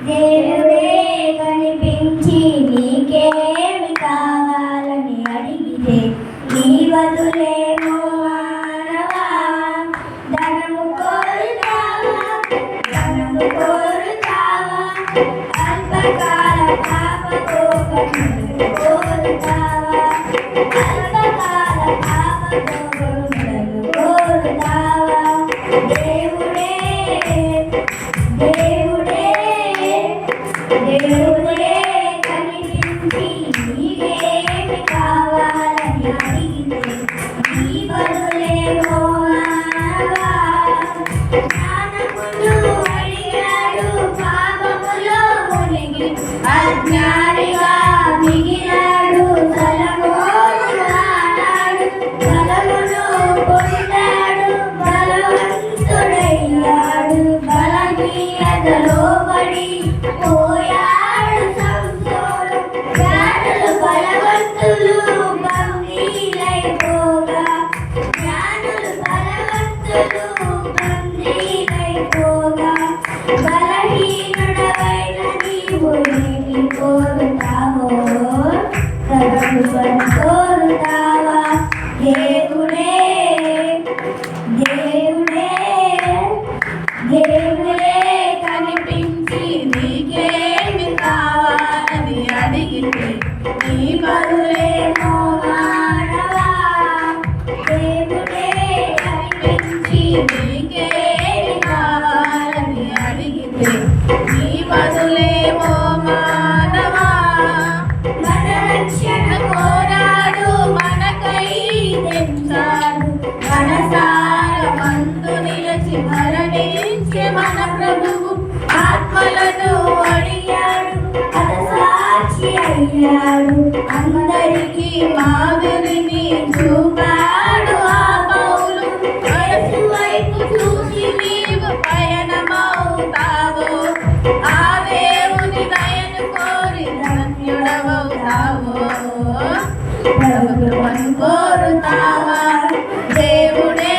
దేవుడే కనిపించి నీకేమి కావాలని అడిగితే నీ బదులేమో మానవా ధనము కోరుతావా అల్పకాల పాపతో కన్నులు కోరుతావా అల్పకాల పాపతో కన్నులు కోరుతావా దేవుడే కనిపించి నీకేమి కావాలని అడిగితే నీ బదులేమో మానవా జ్ఞానమును అడిగాడు పాపములో మునిగి అజ్ఞానిగా మిగిలాడు సొలొమోను ఆనాడు బలమును పొందాడు బలవంతుడయ్యాడు బలహీనతలో పడి పోయాడు సంసోను జ్ఞానులు బలవంతులు బందీలైపోగా బలహీనుడవైన నీవు ఏమి కోరుతావో ప్రభువును కోరుతావా దేవుడే కనిపించి నీకేమి కావాలని అడిగితే నీ బదులేమో మానవా దేవుడే కనిపించి నీకేమి కావాలని అడిగితే నీ బదులేమో మానవా మన రక్షణ కోరాడు మనకై తెచ్చాడు మనసారమందు నిలిచి మరణించే మన ప్రభువు ఆత్మలను అడిగాడు సాక్షి అయ్యాడు అందరికీ మాదిరిని చూపాడు ఆ పౌలు వయసు వైపు చూసి నీవు పయనమవుతావో ఆ దేవుని దయను కోరి ధన్యుడవవుతావో ప్రభువును కోరుతావా దేవుడే